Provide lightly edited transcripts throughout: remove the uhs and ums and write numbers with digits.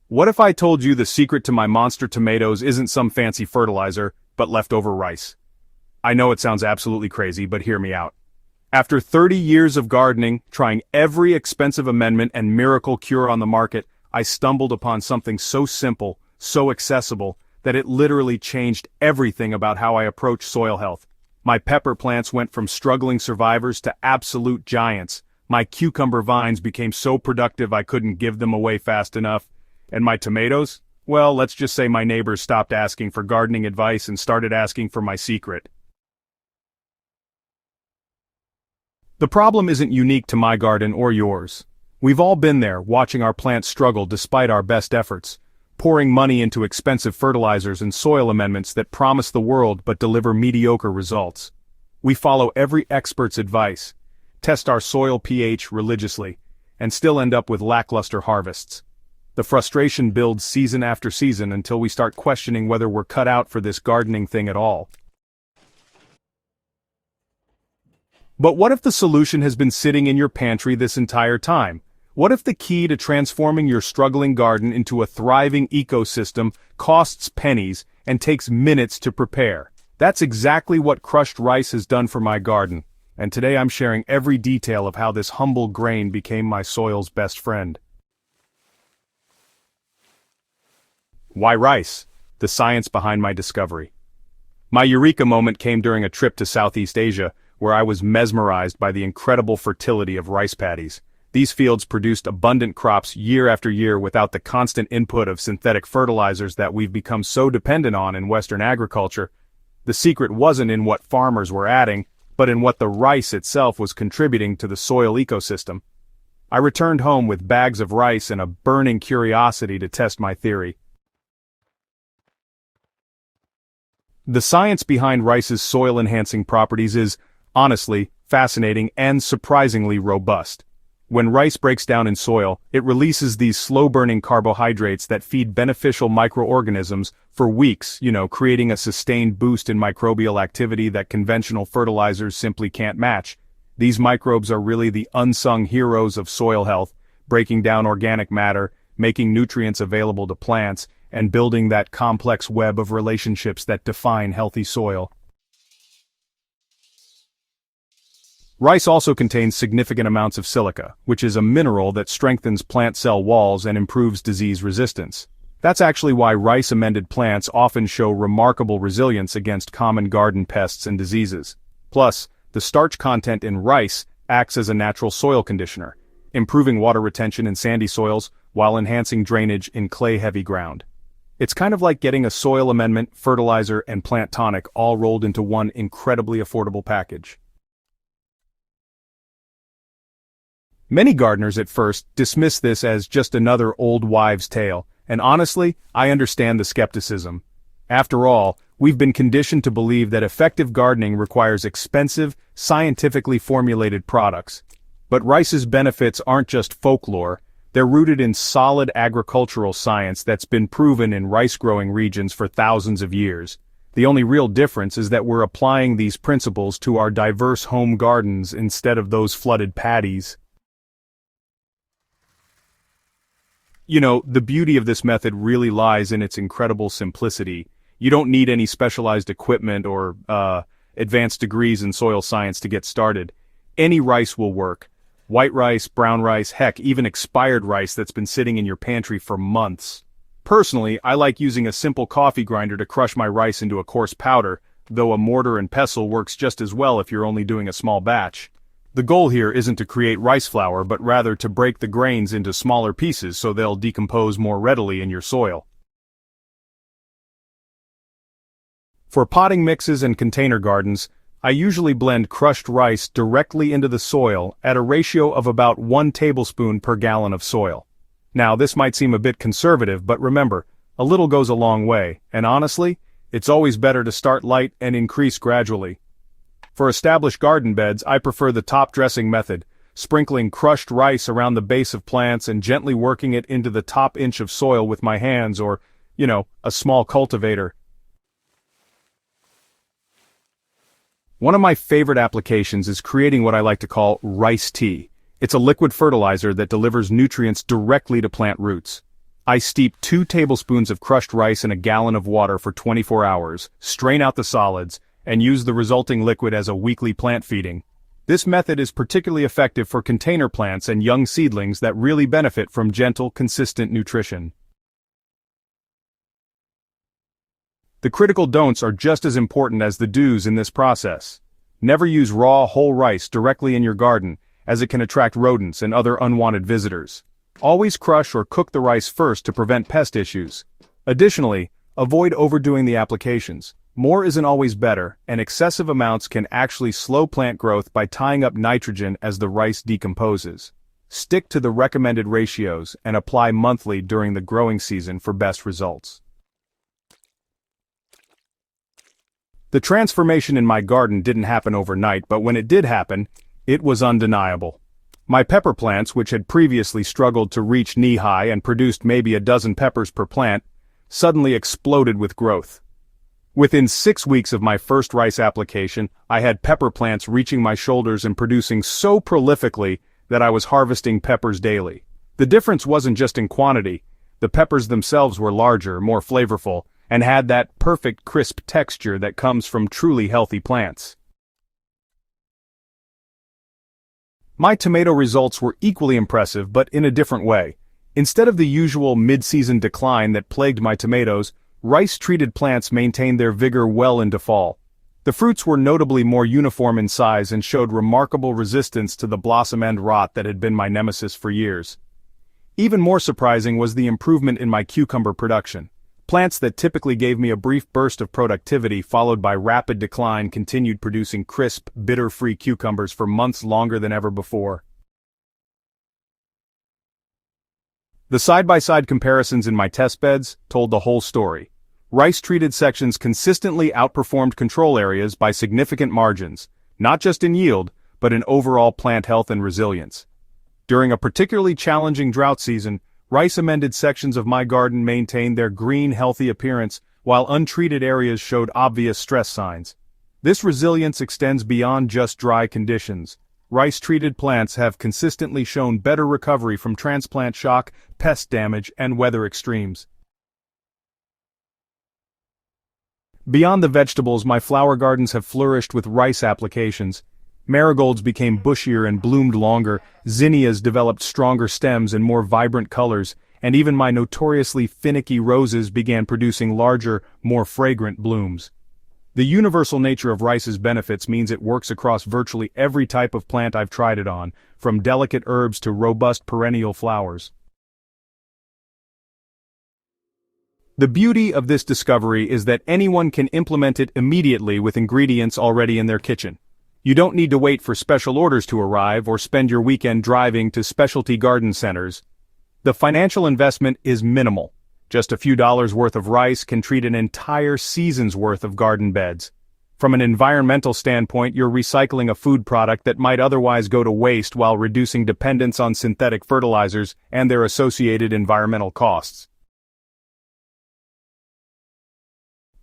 What if I told you the secret to my monster tomatoes isn't some fancy fertilizer, but leftover rice? I know it sounds absolutely crazy, but hear me out. After 30 years of gardening, trying every expensive amendment and miracle cure on the market, I stumbled upon something so simple, so accessible, that it literally changed everything about how I approach soil health. My pepper plants went from struggling survivors to absolute giants. My cucumber vines became so productive I couldn't give them away fast enough. And my tomatoes? Well, let's just say my neighbors stopped asking for gardening advice and started asking for my secret. The problem isn't unique to my garden or yours. We've all been there, watching our plants struggle despite our best efforts, pouring money into expensive fertilizers and soil amendments that promise the world but deliver mediocre results. We follow every expert's advice, test our soil pH religiously, and still end up with lackluster harvests. The frustration builds season after season until we start questioning whether we're cut out for this gardening thing at all. But what if the solution has been sitting in your pantry this entire time? What if the key to transforming your struggling garden into a thriving ecosystem costs pennies and takes minutes to prepare? That's exactly what crushed rice has done for my garden, and today I'm sharing every detail of how this humble grain became my soil's best friend. Why rice? The science behind my discovery. My eureka moment came during a trip to Southeast Asia, where I was mesmerized by the incredible fertility of rice paddies. These fields produced abundant crops year after year without the constant input of synthetic fertilizers that we've become so dependent on in Western agriculture. The secret wasn't in what farmers were adding, but in what the rice itself was contributing to the soil ecosystem. I returned home with bags of rice and a burning curiosity to test my theory. The science behind rice's soil-enhancing properties is, honestly, fascinating and surprisingly robust. When rice breaks down in soil, it releases these slow-burning carbohydrates that feed beneficial microorganisms for weeks, creating a sustained boost in microbial activity that conventional fertilizers simply can't match. These microbes are really the unsung heroes of soil health, breaking down organic matter, making nutrients available to plants, and building that complex web of relationships that define healthy soil. Rice also contains significant amounts of silica, which is a mineral that strengthens plant cell walls and improves disease resistance. That's actually why rice-amended plants often show remarkable resilience against common garden pests and diseases. Plus, the starch content in rice acts as a natural soil conditioner, improving water retention in sandy soils while enhancing drainage in clay-heavy ground. It's kind of like getting a soil amendment, fertilizer, and plant tonic all rolled into one incredibly affordable package. Many gardeners at first dismiss this as just another old wives' tale, and honestly, I understand the skepticism. After all, we've been conditioned to believe that effective gardening requires expensive, scientifically formulated products. But rice's benefits aren't just folklore, they're rooted in solid agricultural science that's been proven in rice-growing regions for thousands of years. The only real difference is that we're applying these principles to our diverse home gardens instead of those flooded paddies. The beauty of this method really lies in its incredible simplicity. You don't need any specialized equipment or advanced degrees in soil science to get started. Any rice will work. White rice, brown rice, heck, even expired rice that's been sitting in your pantry for months. Personally, I like using a simple coffee grinder to crush my rice into a coarse powder, though a mortar and pestle works just as well if you're only doing a small batch. The goal here isn't to create rice flour, but rather to break the grains into smaller pieces so they'll decompose more readily in your soil. For potting mixes and container gardens, I usually blend crushed rice directly into the soil at a ratio of about 1 tablespoon per gallon of soil. Now, this might seem a bit conservative, but remember, a little goes a long way, and honestly, it's always better to start light and increase gradually. For established garden beds, I prefer the top dressing method, sprinkling crushed rice around the base of plants and gently working it into the top inch of soil with my hands or, a small cultivator. One of my favorite applications is creating what I like to call rice tea. It's a liquid fertilizer that delivers nutrients directly to plant roots. I steep 2 tablespoons of crushed rice in a gallon of water for 24 hours, strain out the solids, and use the resulting liquid as a weekly plant feeding. This method is particularly effective for container plants and young seedlings that really benefit from gentle, consistent nutrition. The critical don'ts are just as important as the do's in this process. Never use raw, whole rice directly in your garden, as it can attract rodents and other unwanted visitors. Always crush or cook the rice first to prevent pest issues. Additionally, avoid overdoing the applications. More isn't always better, and excessive amounts can actually slow plant growth by tying up nitrogen as the rice decomposes. Stick to the recommended ratios and apply monthly during the growing season for best results. The transformation in my garden didn't happen overnight, but when it did happen, it was undeniable. My pepper plants, which had previously struggled to reach knee-high and produced maybe a dozen peppers per plant, suddenly exploded with growth. Within 6 weeks of my first rice application, I had pepper plants reaching my shoulders and producing so prolifically that I was harvesting peppers daily. The difference wasn't just in quantity. The peppers themselves were larger, more flavorful, and had that perfect crisp texture that comes from truly healthy plants. My tomato results were equally impressive, but in a different way. Instead of the usual mid-season decline that plagued my tomatoes, rice-treated plants maintained their vigor well into fall. The fruits were notably more uniform in size and showed remarkable resistance to the blossom end rot that had been my nemesis for years. Even more surprising was the improvement in my cucumber production. Plants that typically gave me a brief burst of productivity followed by rapid decline continued producing crisp, bitter-free cucumbers for months longer than ever before. The side-by-side comparisons in my test beds told the whole story. Rice-treated sections consistently outperformed control areas by significant margins, not just in yield, but in overall plant health and resilience. During a particularly challenging drought season, rice-amended sections of my garden maintained their green, healthy appearance, while untreated areas showed obvious stress signs. This resilience extends beyond just dry conditions. Rice-treated plants have consistently shown better recovery from transplant shock, pest damage, and weather extremes. Beyond the vegetables, my flower gardens have flourished with rice applications. Marigolds became bushier and bloomed longer, zinnias developed stronger stems and more vibrant colors, and even my notoriously finicky roses began producing larger, more fragrant blooms. The universal nature of rice's benefits means it works across virtually every type of plant I've tried it on, from delicate herbs to robust perennial flowers. The beauty of this discovery is that anyone can implement it immediately with ingredients already in their kitchen. You don't need to wait for special orders to arrive or spend your weekend driving to specialty garden centers. The financial investment is minimal. Just a few dollars worth of rice can treat an entire season's worth of garden beds. From an environmental standpoint, you're recycling a food product that might otherwise go to waste while reducing dependence on synthetic fertilizers and their associated environmental costs.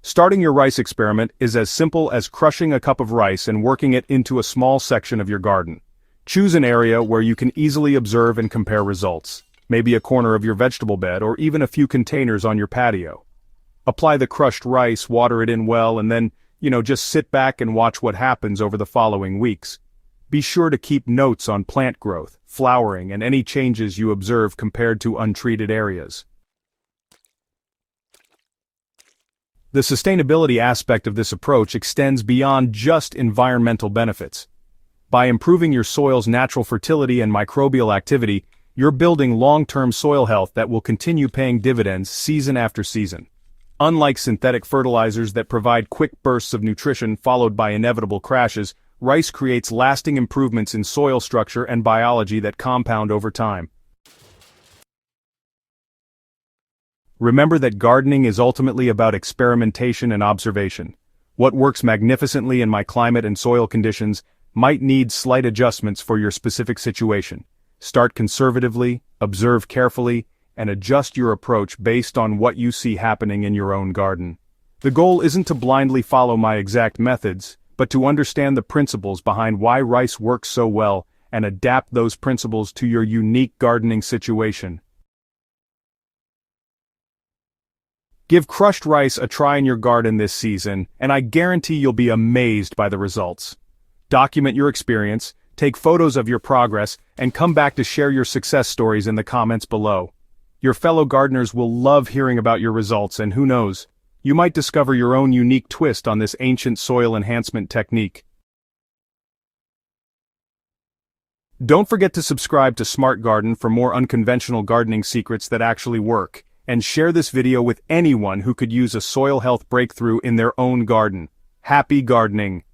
Starting your rice experiment is as simple as crushing a cup of rice and working it into a small section of your garden. Choose an area where you can easily observe and compare results, maybe a corner of your vegetable bed or even a few containers on your patio. Apply the crushed rice, water it in well, and then, just sit back and watch what happens over the following weeks. Be sure to keep notes on plant growth, flowering, and any changes you observe compared to untreated areas. The sustainability aspect of this approach extends beyond just environmental benefits. By improving your soil's natural fertility and microbial activity, you're building long-term soil health that will continue paying dividends season after season. Unlike synthetic fertilizers that provide quick bursts of nutrition followed by inevitable crashes, rice creates lasting improvements in soil structure and biology that compound over time. Remember that gardening is ultimately about experimentation and observation. What works magnificently in my climate and soil conditions might need slight adjustments for your specific situation. Start conservatively, observe carefully, and adjust your approach based on what you see happening in your own garden. The goal isn't to blindly follow my exact methods, but to understand the principles behind why rice works so well and adapt those principles to your unique gardening situation. Give crushed rice a try in your garden this season, and I guarantee you'll be amazed by the results. Document your experience, take photos of your progress, and come back to share your success stories in the comments below. Your fellow gardeners will love hearing about your results, and who knows, you might discover your own unique twist on this ancient soil enhancement technique. Don't forget to subscribe to Smart Garden for more unconventional gardening secrets that actually work, and share this video with anyone who could use a soil health breakthrough in their own garden. Happy gardening!